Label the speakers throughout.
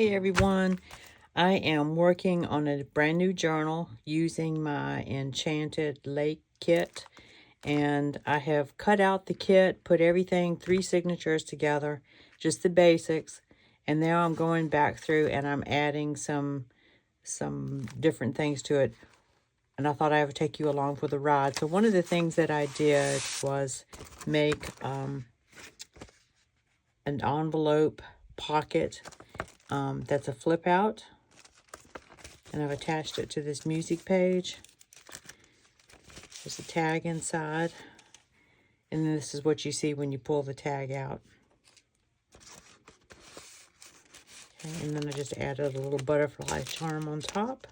Speaker 1: Hey everyone, I am working on a brand new journal using my Enchanted Lake kit, and I have cut out the kit, put everything, 3 signatures together, just the basics, and now I'm going back through and I'm adding some different things to it, and I thought I would take you along for the ride. So one of the things that I did was make an envelope pocket that's a flip out, and I've attached it to this music page. There's a tag inside, and then this is what you see when you pull the tag out. Okay, and then I just added a little butterfly charm on top.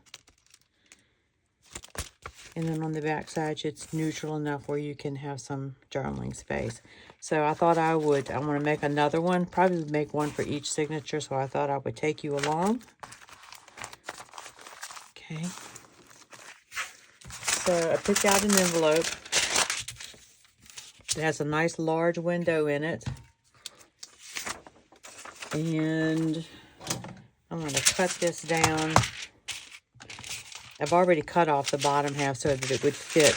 Speaker 1: And then on the back side, it's neutral enough where you can have some journaling space. So I thought I want to make another one, probably make one for each signature, so I thought I would take you along. Okay. So I picked out an envelope. It has a nice large window in it. And I'm going to cut this down. I've already cut off the bottom half so that it would fit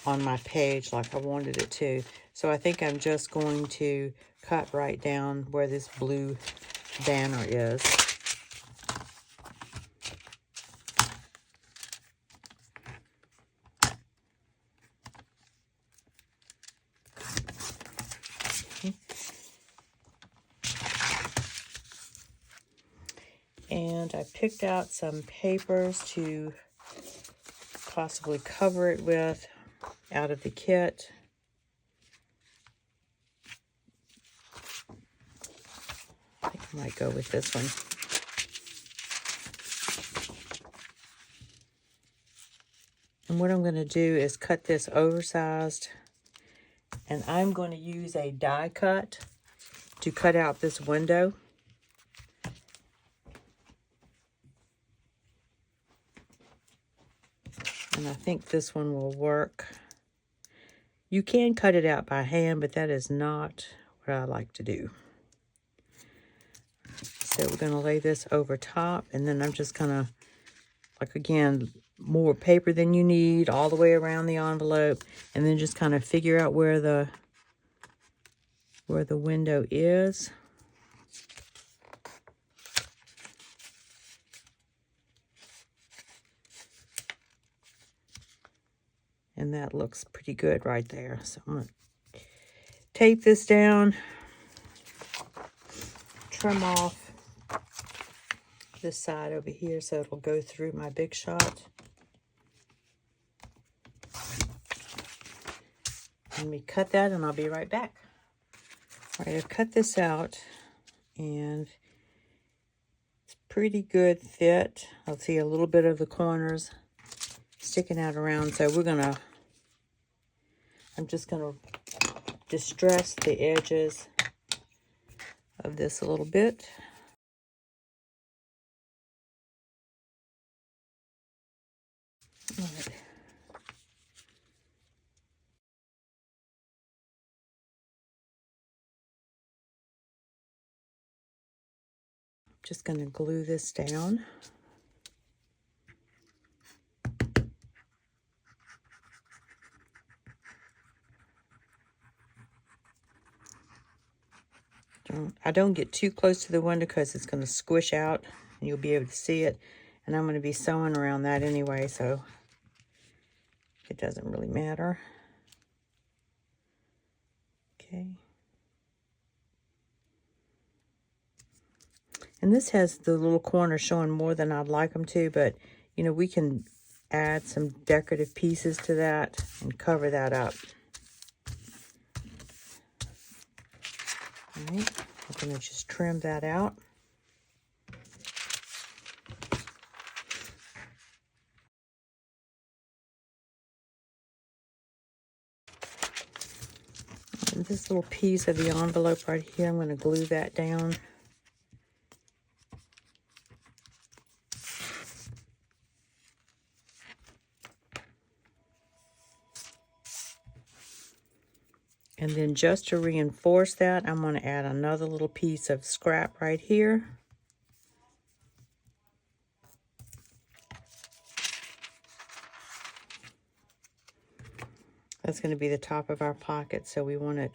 Speaker 1: on my page like I wanted it to. So I think I'm just going to cut right down where this blue banner is. And I picked out some papers to possibly cover it with out of the kit. I think I might go with this one. And what I'm going to do is cut this oversized, and I'm going to use a die cut to cut out this window. And I think this one will work. You can cut it out by hand, but that is not what I like to do. So we're going to lay this over top, and then I'm just going to, like again, more paper than you need all the way around the envelope, and then just kind of figure out where the window is. And that looks pretty good right there. So I'm going to tape this down, trim off this side over here so it'll go through my big shot. Let me cut that and I'll be right back. All right, I've cut this out and it's pretty good fit. I'll see a little bit of the corners sticking out around. So I'm just gonna distress the edges of this a little bit. All right. Just gonna glue this down. I don't get too close to the window because it's going to squish out and you'll be able to see it. And I'm going to be sewing around that anyway, so it doesn't really matter. Okay. And this has the little corners showing more than I'd like them to, but, you know, we can add some decorative pieces to that and cover that up. All right, I'm going to just trim that out. And this little piece of the envelope right here, I'm going to glue that down. And then just to reinforce that, I'm going to add another little piece of scrap right here. That's going to be the top of our pocket, so we want it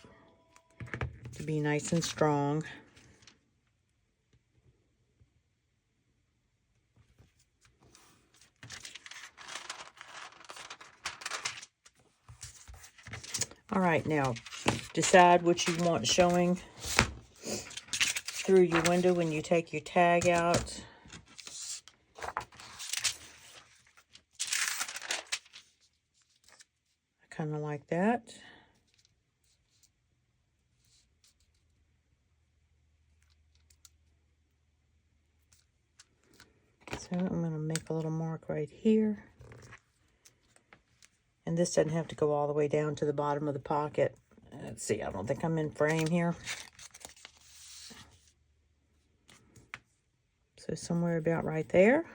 Speaker 1: to be nice and strong. All right, now decide what you want showing through your window when you take your tag out. I kind of like that. So I'm going to make a little mark right here. And this doesn't have to go all the way down to the bottom of the pocket. Let's see, I don't think I'm in frame here. So somewhere about right there.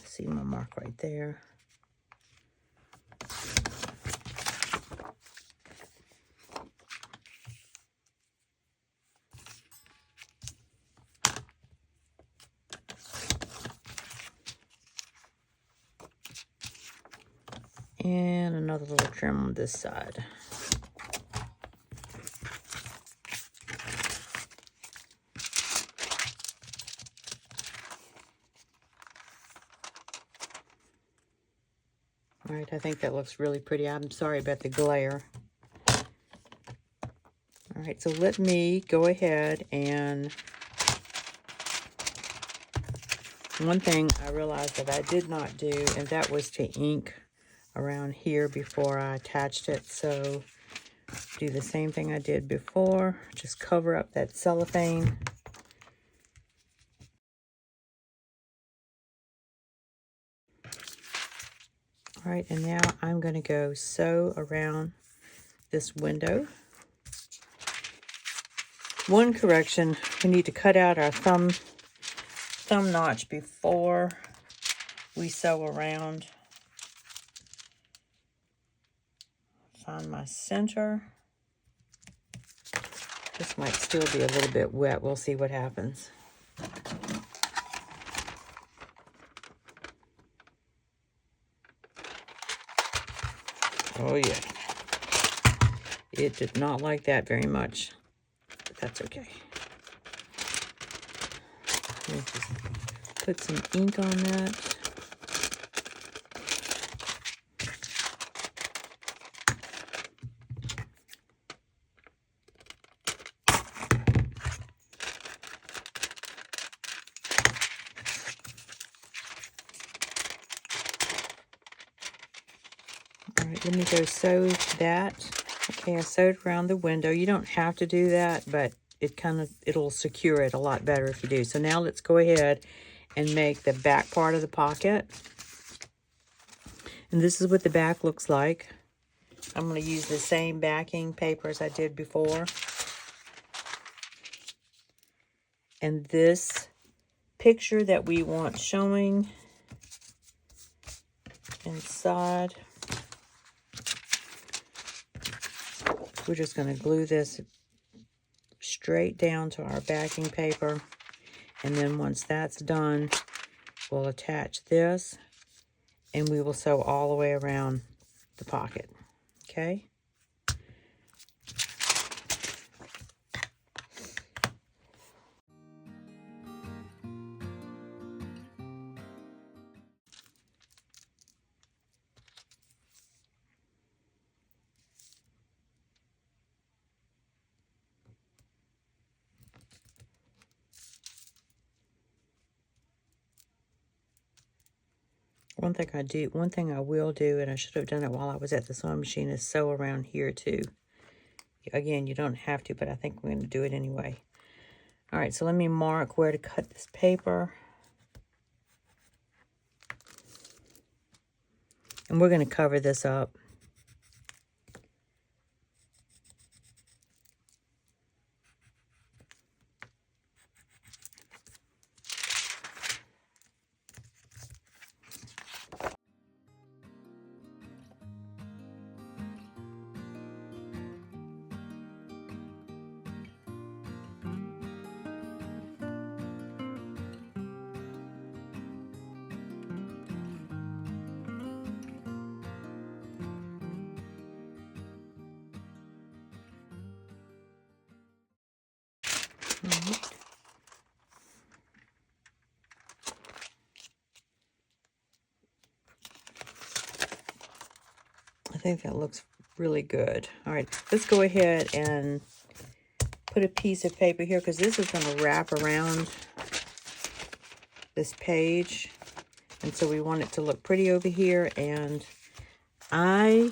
Speaker 1: See my mark right there. And another little trim on this side. All right, I think that looks really pretty. I'm sorry about the glare. All right, so let me go ahead and one thing I realized that I did not do, and that was to ink around here before I attached it. So do the same thing I did before. Just cover up that cellophane. All right, and now I'm going to go sew around this window. One correction, we need to cut out our thumb notch before we sew around. Find my center. This might still be a little bit wet. We'll see what happens. Oh yeah. It did not like that very much, but that's okay. Let me just put some ink on that. All right, let me go sew that. Okay, I sewed around the window. You don't have to do that, but it'll secure it a lot better if you do. So now let's go ahead and make the back part of the pocket. And this is what the back looks like. I'm going to use the same backing paper as I did before. And this picture that we want showing inside, we're just going to glue this straight down to our backing paper. And then once that's done, we'll attach this and we will sew all the way around the pocket. Okay? One thing I will do, and I should have done it while I was at the sewing machine, is sew around here too. Again, you don't have to, but I think we're going to do it anyway. All right, so let me mark where to cut this paper. And we're going to cover this up. I think that looks really good. All right, let's go ahead and put a piece of paper here because this is going to wrap around this page. And so we want it to look pretty over here. And I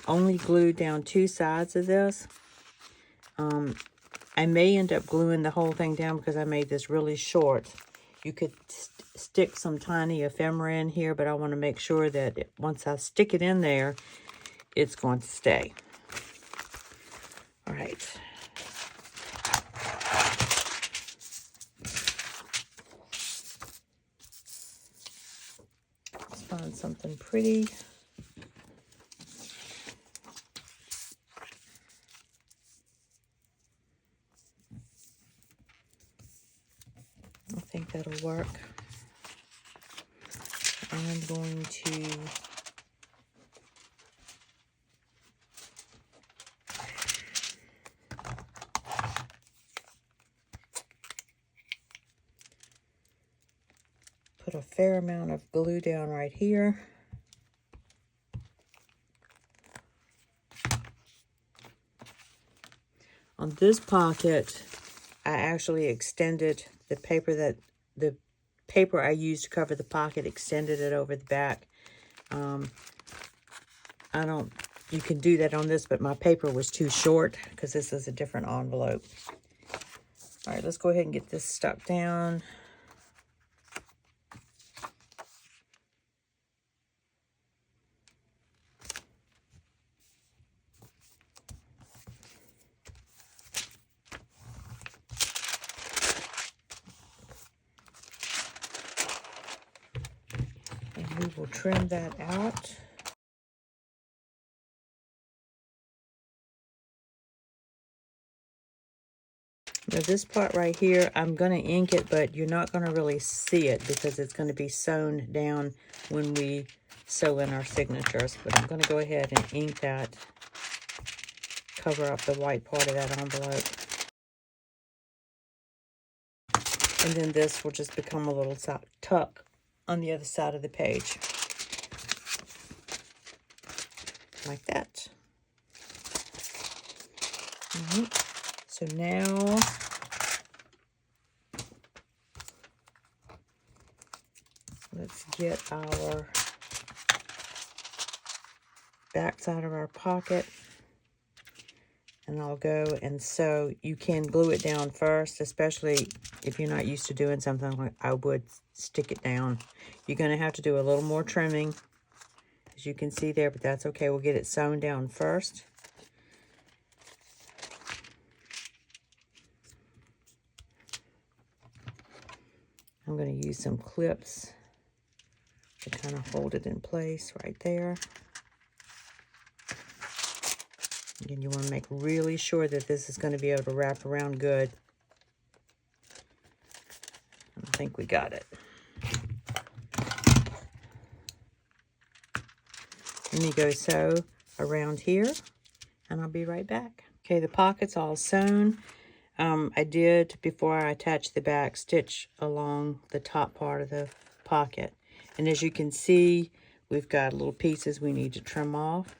Speaker 1: only glued down 2 sides of this. I may end up gluing the whole thing down because I made this really short. You could stick some tiny ephemera in here, but I want to make sure that once I stick it in there, it's going to stay. All right. Let's find something pretty. I think that'll work. I'm going to put a fair amount of glue down right here. On this pocket, I actually extended the paper I used to cover the pocket, extended it over the back. You can do that on this, but my paper was too short because this is a different envelope. All right, let's go ahead and get this stuck down. And we will trim that out. Now this part right here, I'm going to ink it, but you're not going to really see it because it's going to be sewn down when we sew in our signatures. But I'm going to go ahead and ink that, cover up the white part of that envelope. And then this will just become a little tuck on the other side of the page. Like that. All right. So now let's get our back side of our pocket. And I'll go and sew. You can glue it down first, especially if you're not used to doing something like I would stick it down. You're going to have to do a little more trimming, as you can see there, but that's okay. We'll get it sewn down first. I'm going to use some clips to kind of hold it in place right there. Again, you want to make really sure that this is going to be able to wrap around good. I think we got it. Let me go sew around here, and I'll be right back. Okay, the pocket's all sewn. I did, before I attached the back, stitch along the top part of the pocket. And as you can see, we've got little pieces we need to trim off.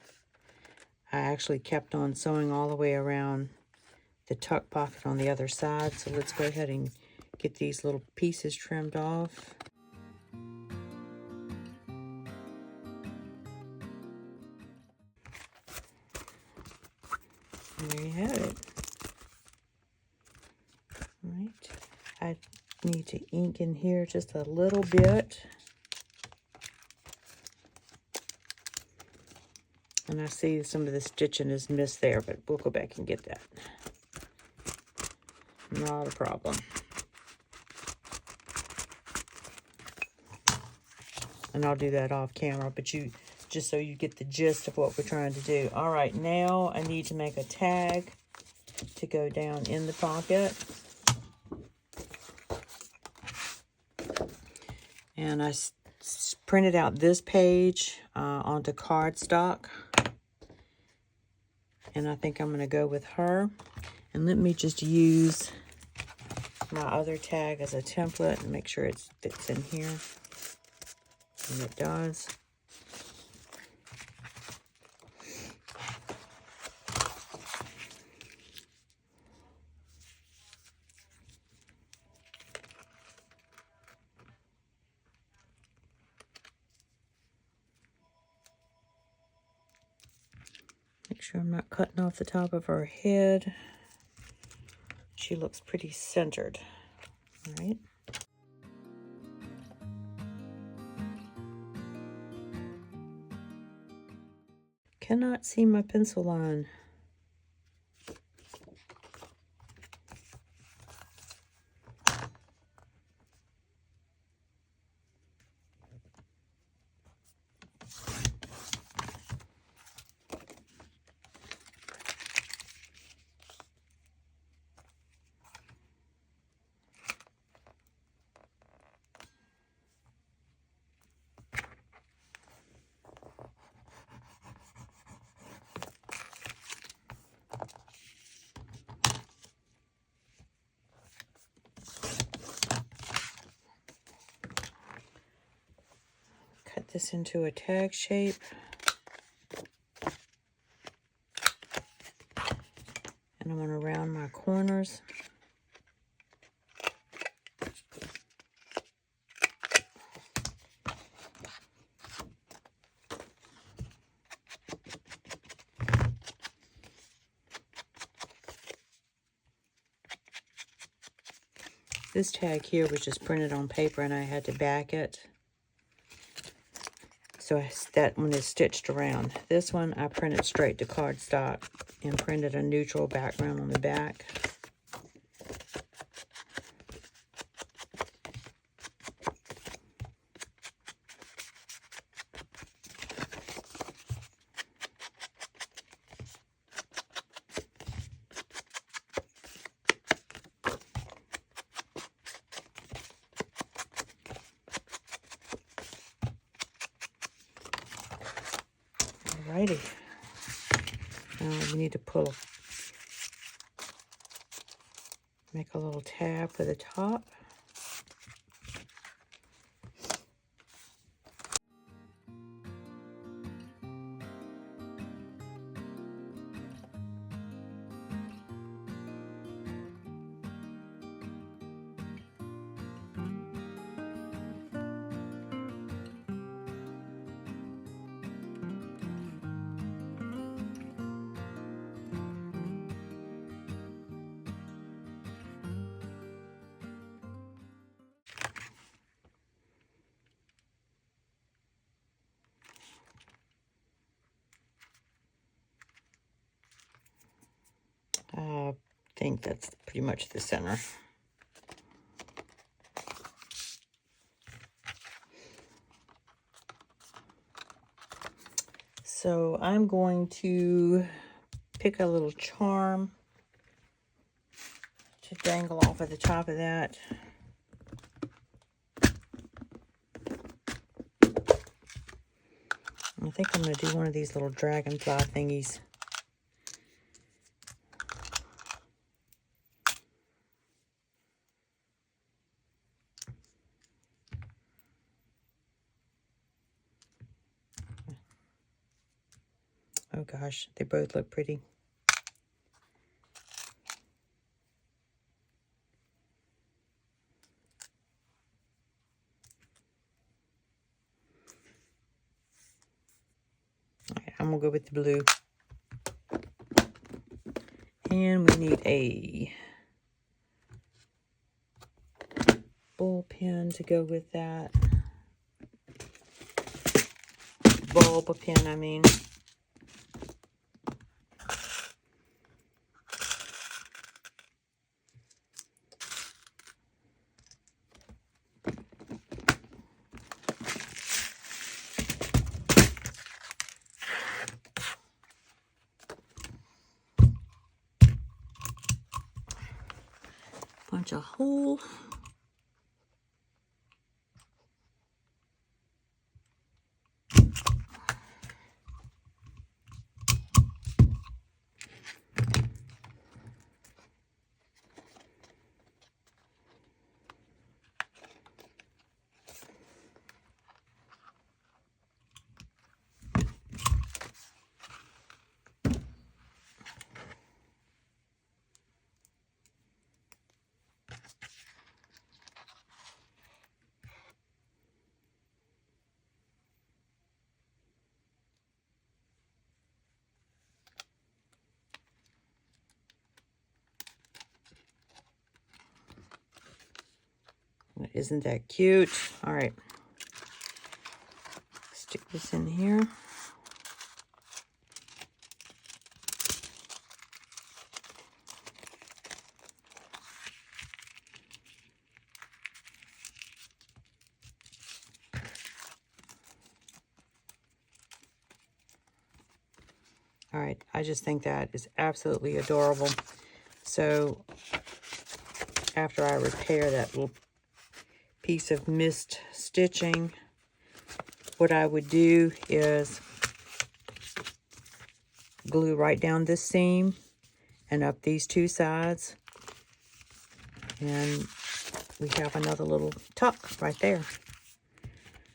Speaker 1: I actually kept on sewing all the way around the tuck pocket on the other side. So let's go ahead and get these little pieces trimmed off. And there you have it. All right. I need to ink in here just a little bit. And I see some of the stitching is missed there, but we'll go back and get that. Not a problem. And I'll do that off camera, but just so you get the gist of what we're trying to do. All right, now I need to make a tag to go down in the pocket. And I printed out this page onto cardstock. And I think I'm going to go with her. And let me just use my other tag as a template and make sure it fits in here. And it does. Make sure I'm not cutting off the top of her head. She looks pretty centered. All right. Cannot see my pencil line. Cut this into a tag shape. And I'm going to round my corners. This tag here was just printed on paper and I had to back it. So that one is stitched around. This one I printed straight to cardstock and printed a neutral background on the back. Alrighty. Now we need to make a little tab for the top. I think that's pretty much the center. So I'm going to pick a little charm to dangle off at the top of that. I think I'm going to do one of these little dragonfly thingies. Oh gosh, they both look pretty. Okay, I'm gonna go with the blue. And we need a ball pen to go with that. Bulb pen, I mean. Punch a hole. Isn't that cute? All right. Stick this in here. All right, I just think that is absolutely adorable. So after I repair that little piece of missed stitching, what I would do is glue right down this seam and up these two sides. And we have another little tuck right there.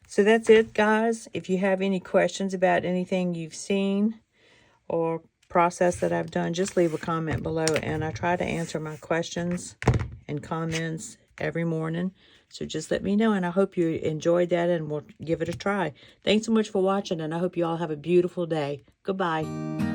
Speaker 1: So that's it, guys. If you have any questions about anything you've seen or process that I've done, just leave a comment below, and I try to answer my questions and comments every morning. So just let me know, and I hope you enjoyed that, and we'll give it a try. Thanks so much for watching, and I hope you all have a beautiful day. Goodbye.